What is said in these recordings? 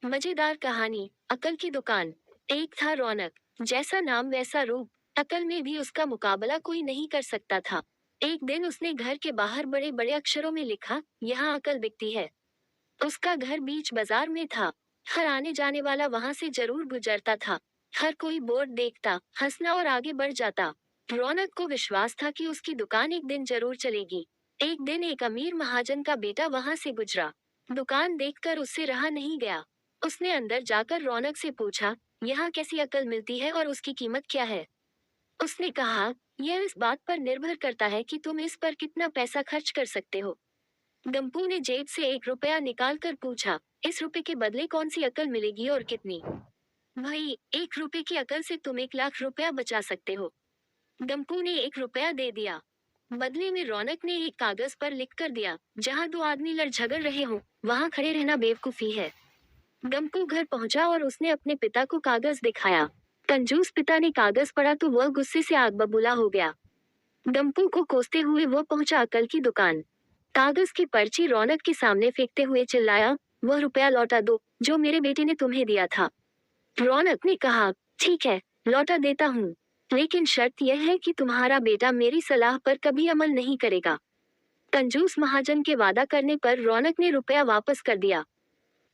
मजेदार कहानी। अकल की दुकान। एक था रौनक, जैसा नाम वैसा रूप। अकल में भी उसका मुकाबला कोई नहीं कर सकता था। एक दिन उसने घर के बाहर बड़े बड़े अक्षरों में लिखा, यहाँ अकल बिकती है। उसका घर बीच बाजार में था। हर आने जाने वाला वहां से जरूर गुजरता था। हर कोई बोर्ड देखता, हंसना और आगे बढ़ जाता। रौनक को विश्वास था कि उसकी दुकान एक दिन जरूर चलेगी। एक दिन एक अमीर महाजन का बेटा वहां से गुजरा। दुकान देखकर उससे रहा नहीं गया। उसने अंदर जाकर रौनक से पूछा, यहाँ कैसी अकल मिलती है और उसकी कीमत क्या है? उसने कहा, यह इस बात पर निर्भर करता है कि तुम इस पर कितना पैसा खर्च कर सकते हो। गंपू ने जेब से 1 रुपया निकाल कर पूछा, इस रुपए के बदले कौन सी अकल मिलेगी और कितनी? भाई, 1 रुपए की अकल से तुम 1 लाख रुपया बचा सकते हो। गंपू ने 1 रुपया दे दिया। बदले में रौनक ने एक कागज पर लिख कर दिया, जहाँ दो आदमी लड़ झगड़ रहे हो, वहाँ खड़े रहना बेवकूफी है। गंपू घर पहुंचा और उसने अपने पिता को कागज दिखाया। कंजूस पिता ने कागज पढ़ा तो वह गुस्से से आग बबूला हो गया। गंपू को कोसते हुए वह पहुंचा अकल की दुकान। कागज की पर्ची रौनक के सामने फेंकते हुए चिल्लाया, वह रुपया लौटा दो, जो मेरे बेटे ने तुम्हें दिया था। रौनक ने कहा, ठीक है, लौटा देता हूँ, लेकिन शर्त यह है कि तुम्हारा बेटा मेरी सलाह पर कभी अमल नहीं करेगा। कंजूस महाजन के वादा करने पर रौनक ने रुपया वापस कर दिया।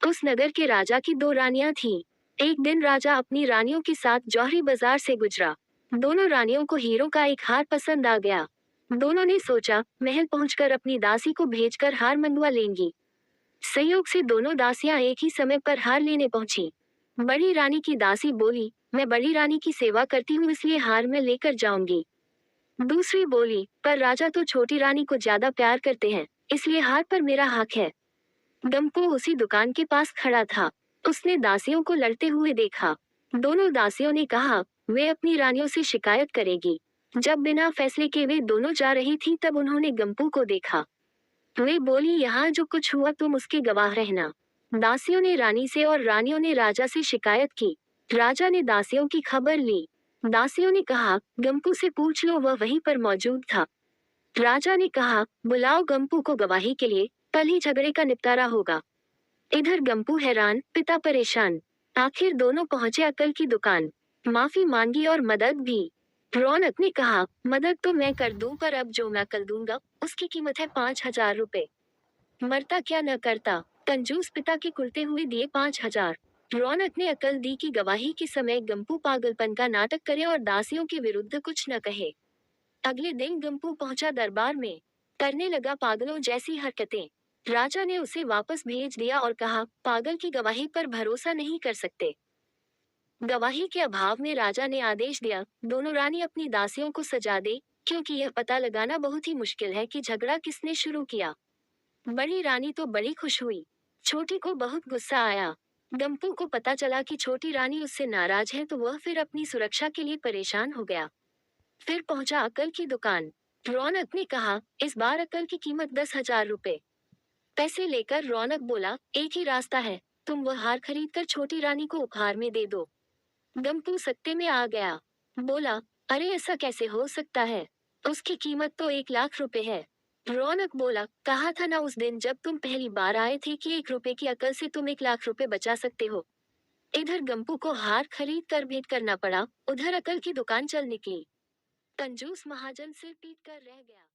उस नगर के राजा की 2 रानियां थीं। एक दिन राजा अपनी रानियों के साथ जौहरी बाजार से गुजरा। दोनों रानियों को हीरो का एक हार पसंद आ गया। दोनों ने सोचा, महल पहुंचकर अपनी दासी को भेजकर हार मंगवा लेंगी। संयोग से दोनों दासियां एक ही समय पर हार लेने पहुंची। बड़ी रानी की दासी बोली, मैं बड़ी रानी की सेवा करती हूँ इसलिए हार मैं लेकर जाऊंगी। दूसरी बोली, पर राजा तो छोटी रानी को ज्यादा प्यार करते हैं, इसलिए हार पर मेरा हक है। गंपू उसी दुकान के पास खड़ा था। उसने दासियों को लड़ते हुए देखा। दोनों दासियों ने कहा, वे अपनी रानियों से शिकायत करेगी। जब बिना फैसले के वे दोनों जा रही थी तब उन्होंने गंपू को देखा। वे बोली, यहाँ जो कुछ हुआ तुम उसके गवाह रहना। दासियों ने रानी से और रानियों ने राजा से शिकायत की। राजा ने दासियों की खबर ली। दासियों ने कहा, गंपू से पूछ लो, वह वहीं पर मौजूद था। राजा ने कहा, बुलाओ गंपू को गवाही के लिए, कल ही झगड़े का निपटारा होगा। इधर गंपू हैरान, पिता परेशान। आखिर दोनों पहुंचे अकल की दुकान। माफी मांगी और मदद भी। रौनक ने कहा, मदद तो मैं कर दूं, पर अब जो मैं कल दूंगा उसकी कीमत है 5,000 रुपए। मरता क्या न करता। कंजूस पिता के कुलते हुए दिए 5,000। रौनक ने अकल दी कि गवाही के समय गंपू पागलपन का नाटक करे और दासियों के विरुद्ध कुछ न कहे। अगले दिन गंपू पहुंचा दरबार में। करने लगा पागलों जैसी हरकतें। राजा ने उसे वापस भेज दिया और कहा, पागल की गवाही पर भरोसा नहीं कर सकते। गवाही के अभाव में राजा ने आदेश दिया, दोनों रानी अपनी दासियों को सजा दे, क्योंकि यह पता लगाना बहुत ही मुश्किल है कि झगड़ा किसने शुरू किया। बड़ी रानी तो बड़ी खुश हुई। छोटी को बहुत गुस्सा आया। गंपू को पता चला कि छोटी रानी उससे नाराज है तो वह फिर अपनी सुरक्षा के लिए परेशान हो गया। फिर पहुंचा अकल की दुकान। रौनक ने कहा, इस बार अकल की कीमत 10,000 रुपए। पैसे लेकर रौनक बोला, एक ही रास्ता है, तुम वह हार खरीद कर छोटी रानी को उपहार में दे दो। गंपू सत्ते में आ गया। बोला, अरे ऐसा कैसे हो सकता है? उसकी कीमत तो 1 लाख रुपए है। रौनक बोला, कहा था ना उस दिन जब तुम पहली बार आए थे कि 1 रुपए की अकल से तुम 1 लाख रुपए बचा सकते हो। इधर गंपू को हार खरीद कर भेंट करना पड़ा, उधर अकल की दुकान चल निकली। कंजूस महाजन सिर पीट कर रह गया।